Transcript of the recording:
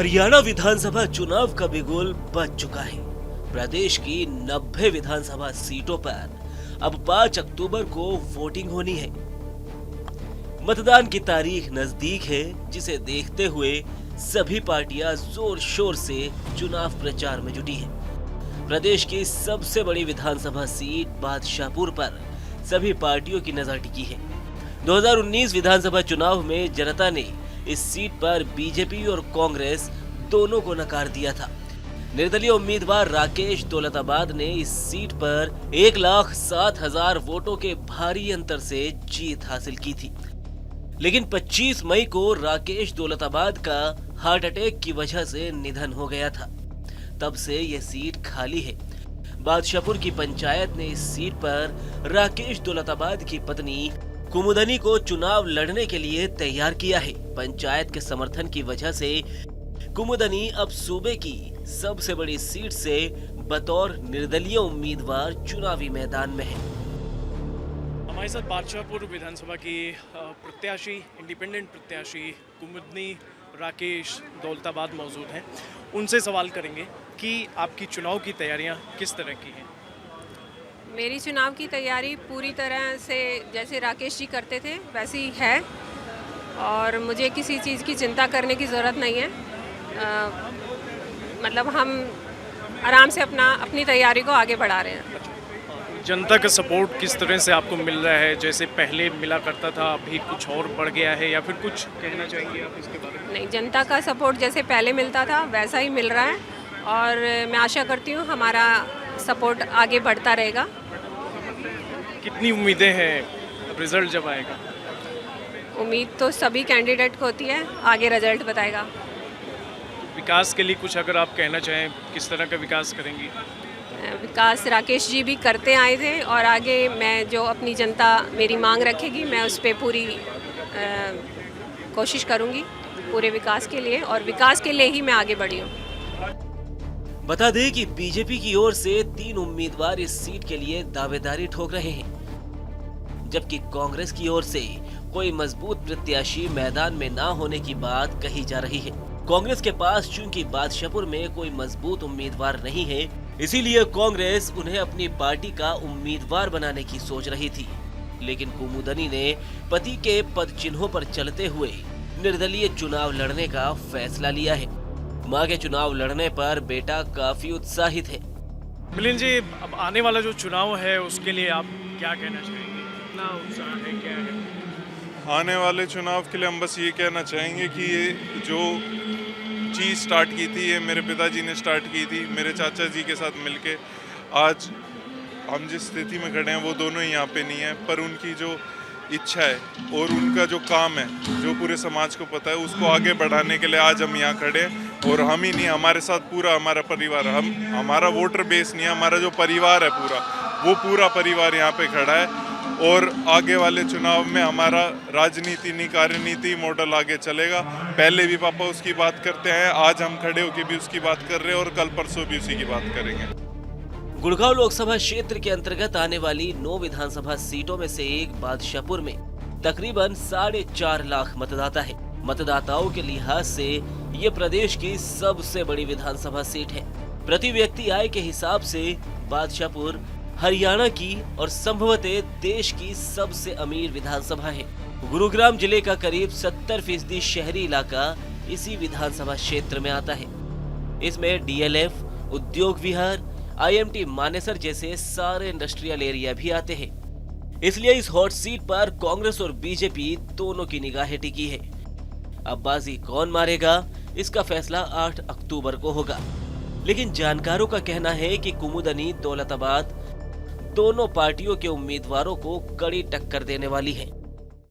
हरियाणा विधानसभा चुनाव का बिगुल बज चुका है। प्रदेश की 90 विधानसभा सीटों पर अब 5 अक्टूबर को वोटिंग होनी है। मतदान की तारीख नजदीक है, जिसे देखते हुए सभी पार्टियां जोर शोर से चुनाव प्रचार में जुटी हैं। प्रदेश की सबसे बड़ी विधानसभा सीट बादशाहपुर पर सभी पार्टियों की नजर टिकी है। 2019 विधानसभा चुनाव में जनता ने इस सीट पर बीजेपी और कांग्रेस दोनों को नकार दिया था। निर्दलीय उम्मीदवार राकेश दौलताबाद ने इस सीट पर 1,07,000 वोटों के भारी अंतर से जीत हासिल की थी। लेकिन 25 मई को राकेश दौलताबाद का हार्ट अटैक की वजह से निधन हो गया था। तब से यह सीट खाली है। बादशाहपुर की पंचायत ने इस सीट पर राकेश दौलताबाद की पत्नी कुमुदनी को चुनाव लड़ने के लिए तैयार किया है। पंचायत के समर्थन की वजह से कुमुदनी अब सूबे की सबसे बड़ी सीट से बतौर निर्दलीय उम्मीदवार चुनावी मैदान में है। हमारे साथ बादशाहपुर विधानसभा की प्रत्याशी, इंडिपेंडेंट प्रत्याशी कुमुदनी राकेश दौलताबाद मौजूद हैं। उनसे सवाल करेंगे कि आपकी चुनाव की तैयारियां किस तरह की हैं। मेरी चुनाव की तैयारी पूरी तरह से जैसे राकेश जी करते थे वैसी है और मुझे किसी चीज़ की चिंता करने की ज़रूरत नहीं है। मतलब हम आराम से अपनी तैयारी को आगे बढ़ा रहे हैं। जनता का सपोर्ट किस तरह से आपको मिल रहा है? जैसे पहले मिला करता था, अभी कुछ और बढ़ गया है या फिर कुछ कहना चाहेंगे आप इसके बारे में? नहीं, जनता का सपोर्ट जैसे पहले मिलता था वैसा ही मिल रहा है और मैं आशा करती हूँ हमारा सपोर्ट आगे बढ़ता रहेगा। कितनी उम्मीदें हैं रिजल्ट जब आएगा? उम्मीद तो सभी कैंडिडेट को होती है, आगे रिजल्ट बताएगा। विकास के लिए कुछ अगर आप कहना चाहें, किस तरह का विकास करेंगी? विकास राकेश जी भी करते आए थे और आगे मैं जो अपनी जनता मेरी मांग रखेगी मैं उस पर पूरी कोशिश करूंगी पूरे विकास के लिए, और विकास के लिए ही मैं आगे बढ़ी हूँ। बता दें कि बीजेपी की ओर से 3 उम्मीदवार इस सीट के लिए दावेदारी ठोक रहे हैं, जबकि कांग्रेस की ओर से कोई मजबूत प्रत्याशी मैदान में ना होने की बात कही जा रही है। कांग्रेस के पास चूंकि बादशाहपुर में कोई मजबूत उम्मीदवार नहीं है, इसीलिए कांग्रेस उन्हें अपनी पार्टी का उम्मीदवार बनाने की सोच रही थी। लेकिन कुमुदनी ने पति के पद चिन्हों पर चलते हुए निर्दलीय चुनाव लड़ने का फैसला लिया है। मां के चुनाव लड़ने पर बेटा काफी उत्साहित है। मिलिंद जी, अब आने वाला जो चुनाव है उसके लिए आप क्या कहना चाहेंगे? कितना उत्साह है, क्या है? आने वाले चुनाव के लिए हम बस ये कहना चाहेंगे कि ये जो चीज़ स्टार्ट की थी, ये मेरे पिताजी ने स्टार्ट की थी मेरे चाचा जी के साथ मिलके। आज हम जिस स्थिति में खड़े हैं वो दोनों ही यहाँ पे नहीं है, पर उनकी जो इच्छा है और उनका जो काम है, जो पूरे समाज को पता है, उसको आगे बढ़ाने के लिए आज हम यहाँ खड़े हैं। और हम ही नहीं, हमारे साथ पूरा हमारा परिवार, हमारा वोटर बेस नहीं है, हमारा जो परिवार है वो पूरा परिवार यहाँ पे खड़ा है। और आगे वाले चुनाव में हमारा राजनीति नहीं कार्यनीति मॉडल आगे चलेगा। पहले भी पापा उसकी बात करते हैं, आज हम खड़े होकर भी उसकी बात कर रहे हैं और कल परसों भी उसी की बात करेंगे। गुड़गांव लोकसभा क्षेत्र के अंतर्गत आने वाली 9 विधानसभा सीटों में से एक बादशाहपुर में तकरीबन 4.5 लाख मतदाता है। मतदाताओं के लिहाज से ये प्रदेश की सबसे बड़ी विधानसभा सीट है। प्रति व्यक्ति आय के हिसाब से बादशाहपुर हरियाणा की और संभवतः देश की सबसे अमीर विधानसभा है। गुरुग्राम जिले का करीब 70% शहरी इलाका इसी विधानसभा क्षेत्र में आता है। इसमें DLF, उद्योग विहार, IMT मानेसर जैसे सारे इंडस्ट्रियल एरिया भी आते हैं। इसलिए इस हॉट सीट पर कांग्रेस और बीजेपी दोनों की निगाहें टिकी है। अब बाजी कौन मारेगा, इसका फैसला 8 अक्टूबर को होगा। लेकिन जानकारों का कहना है कि कुमुदनी दौलताबाद दोनों पार्टियों के उम्मीदवारों को कड़ी टक्कर देने वाली है।